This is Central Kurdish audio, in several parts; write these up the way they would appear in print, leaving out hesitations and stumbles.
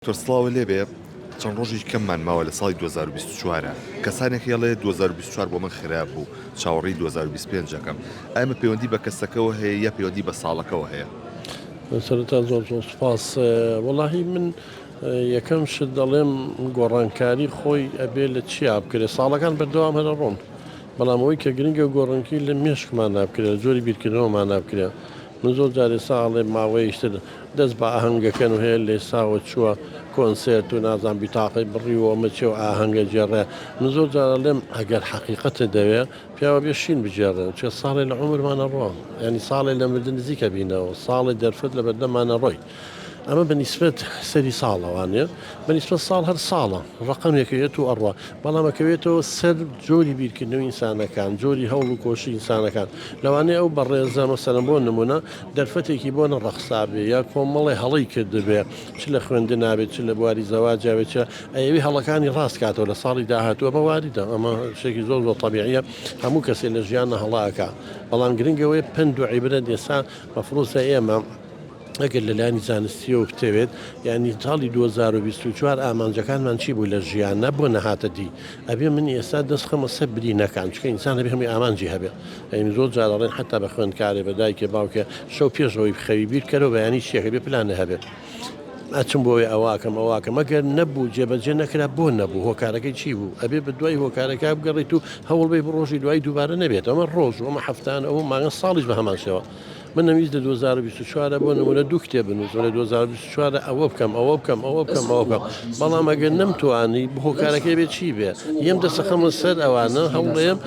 دکتۆر سڵاوە لێبێ چەند ڕۆژی کەممان ماوە لە ساڵی 2024 کەسانێک هێڵێ 2024 بۆ من خراپ بوو چاوەڕێی 2025ەکەم ئەمە پەیوەندی بە کەسەکەەوە هەیە یا پەیوەندی بە ساڵەکەەوە هەیە سەرەتا زۆر سوپاس وەڵاهی من یەکەم شت دەڵێم گۆڕانکاری خۆی ئەبێ لە چیا بکرێ ساڵەکان بەردەوام هەرە ڕۆن بەڵام ئەوەی کە گرنگە گۆڕانکی لە مێشکمان نابکرێت جۆری بیرکردنەوەمان نابکرێ من زۆر جارێ ساڵێ ماوەیشتر دەست بە ئاهەنگەکەن و هەیە لێ ساوە چووە کۆنسرت و نازان بیتاقی بڕیوە ئەمەچێ و ئاهەنگە جێڕێ من زۆر جارە لێم ئەگەر حەقیقەتە دەوێت پیاوە بێ شین بجێڕێن چێ ساڵی لە عمرمانە ڕۆ ینی ساڵی لە مردن نزیکە بینەوە ساڵی دەرفەت لە بەردەمانە ڕۆی ئەمە بەنیسبەت سەری ساڵەوانێ بەنیسبەت ساڵ هەر ساڵە ڕقمێکەوێت و ئەڕوا بەڵامەکەوێتەوە سەر جۆری بیرکردنەوەی ئینسانەکان جۆری هەوڵ و کۆشی ئینسانەکان لەوانەیە ئەو بەڕێزە مەسەلەن بۆ نمونە دەرفەتێکی بۆ نەڕەخسابێ یا کۆمەڵی هەڵی کردبێ چ لە خوێندە نابێت چ لە بواری زەواجاوێت ئەوی هەڵەکانی ڕاست کاتەوە لە ساڵی داهاتووە بە واریدە ئەمە شێکی زۆر زۆر طبیعیە هەموو کەسێ لە ژیانە هەڵاکە بەڵام گرنگەوەی پند و عیبرەت ئێستا مەفروسە ئێمە ئەگەر لەلایانی زانستیەوە بتەوێت یعنی تاڵی 2024 ئامانجەکانمان چی بوو لە ژیان نەبوو نەهاتە دی ئەبێ من ئێستا دەست خەمە سەر برینەکان چکە ئینسان هەبێ هەمووی ئامانجی هەبێ ئەین زۆر جارەڵێن حتا بە خوێندکارێ بە دایکێ باوکە شەو پێشەوەی خەوی بیرکەرەوە بەیانی شێخە بێ پلانە هەبێت ئەچم بۆی ئەواکەم ئەگەر نەبوو جێبەجێ نەکرا بۆ نەبوو هۆکارەکەی چی بوو ئەبێ بە دوای هۆکارەکە بگەڕیت و هەوڵ بێ ڕۆژی دوای دووبارە نەبێت ئەمە ڕۆژ و ئەمە هەفتان ئەو ماگە ساڵیش بە هەمان شێوە من نەویست لە 2024 بۆ نمونە دوو کتێب بنووسم لە 2024 ئەوە بکەم بەڵام ئەگەر نەمتوانی هۆکارەکەی بێت چی بێ یەم دەسەخەمە سەر ئەوانە هەوڵێم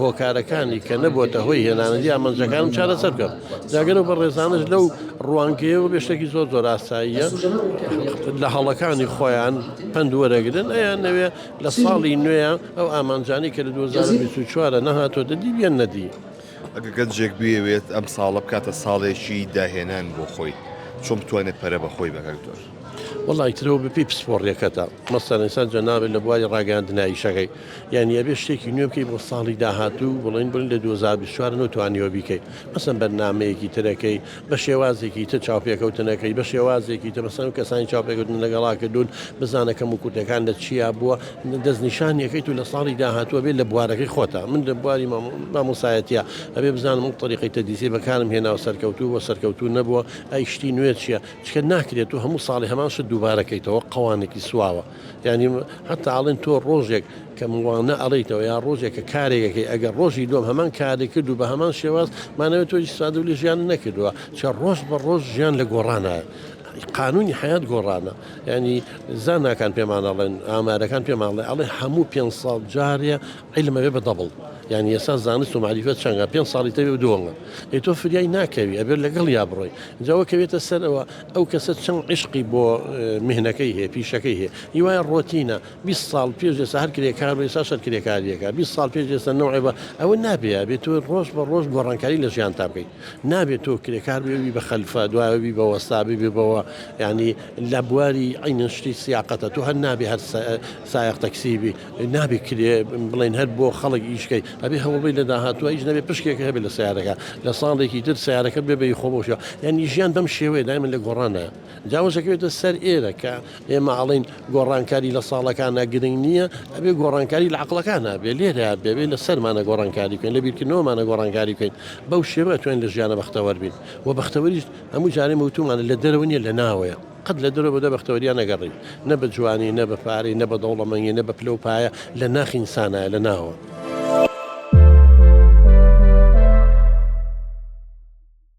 هۆکارەکانی کە نەبووتە هۆی هێنانەدی ئامانجەکانم چارەسەر بکەم جاگەرەوە بە ڕێزانش لەو ڕوانگەیەوە بێشتێکی زۆر زۆر ئاساییە لە هەڵەکانی خۆیان پند وەرەگرن ئەیان نەوێ لە ساڵی نوێیان ئەو ئامانجانی کە لە 2024 نەهاتۆ دەدی بێن نەدی ئەگە گەنجێک بێوێت ئەم ساڵە بکاتە ساڵێکی داهێنان بۆ خۆی چۆن بتوانێت پەرە بەخۆی بەکەکتۆر وڵی ترەوە بپی پسپۆڕیەکەتە مەسەر ئینسان جەنابێت لە بواری ڕاگەاندنایی شەکەی یعنی ئەبێ شتێکی نوێ بکەی بۆ ساڵی داهاتوو بڵین بڵین لە 2024 نتوانیەوە بیکەیت مەسەن بەرنامەیەکی ترەکەی بە شێوازێکی تر چاوپێکەوتنەکەی بە شێوازێکی تر مەسەن کەسانی چاوپێکەوتن لەگەڵاکردون بزانەکەم و کوردەکان لە چیا بووە دەستنیشانیەکەیت و لە ساڵی داهاتووە بێت لە بوارەکەی خۆتە من لە بواری مامۆسایەتە ئەبێ بزانم و طریقی تەدیسی بەکارم هێناوە سەرکەوتوو بۆ سەرکەوتوو نەبووە ئەی شتی نوێ چییە چکە ناکرێت و هەموو ساڵی هەمان شت دووبارەکەیتەوە قوانێکی سواوە یعنی حتا ئاڵێن تۆ ڕۆژێک کە وانە ئەڵیتەوە یا ڕۆژێک کە کارێکەکەی ئەگەر ڕۆژی دوم هەمان کارێک کرد و بە هەمان شێواز مانەوێت تۆی سادە لە ژیان نەکردووە چە ڕۆژ بە ڕۆژ ژیان لە گۆڕانە قانونی حیات گۆڕانە ینی زاناکان پێمانەڵێن ئامارەکان پێماڵێ ئەڵێ هەموو 5 ساڵ جارێ عیلمەوێ بە دەبڵ یعنی ئێستا زانست و معریفەت چەنگە 5 ساڵی تەوێ دووەنگە ئەی تۆ فریای ناکەوی ئەبێت لەگەڵ یا بڕۆی جاوە کەوێتە سەرەوە ئەو کەسە چەند عشقی بۆ مهنەکەی هەیە پیشەکەی هەیە هیوایە ڕۆتینە 20 ساڵ پێش ئێستا هەر کرێکار و ئێستا شەر کرێکاریەکە 20 ساڵ پێش ئێستا نەوعی بە ئەوە نابێ بێت تۆ ڕۆژ بە ڕۆژ گۆڕانکاری لە ژیان تا بکەیت نابێت تۆ کرێکار بێوی بە خەلفە دوایەوی بە وەستابی بێ بەوە ینی لە بواری عینە شتی سیاقەتە تۆ هەر نابێ هەر سایق تەکسیبی نابێ کرێ بڵێن هەر بۆ خەڵک ئیشکەی ئەبێ هەوڵی لە داهاتوە هیچ نەبێ پشکێک هەبێت لە سیارەکە لە ساڵێکی تر سیارەکە بێ بەی خۆبەوشە یعنی ژیان دەم شێوەیە دایمن لە گۆڕانە جاوەشەکەوێتە سەر ئێرە کە ئێمە ئاڵین گۆڕانکاری لە ساڵەکانە گرنگ نییە ئەبێ گۆڕانکاری لە عقلەکانە بێ لێرە بێ لە سەرمانە گۆڕانکاری بکەین لە بیرکردنەوەمانە گۆڕانکاری بکەین بەو شێوە توێن لە ژیانە بەختەوەەر بین و بەختەوەریش هەموو جارێ وتومانە لە دەرەوە نیە لە ناوەیە قد لە دەرەوە بەدە بەختەوەریان نەگەڕی نە بە جوانی نە بە پارەی نە بە دەوڵەمەنگی نە بە پلە و پایە لە ناخی ئینسانایە لە ناوە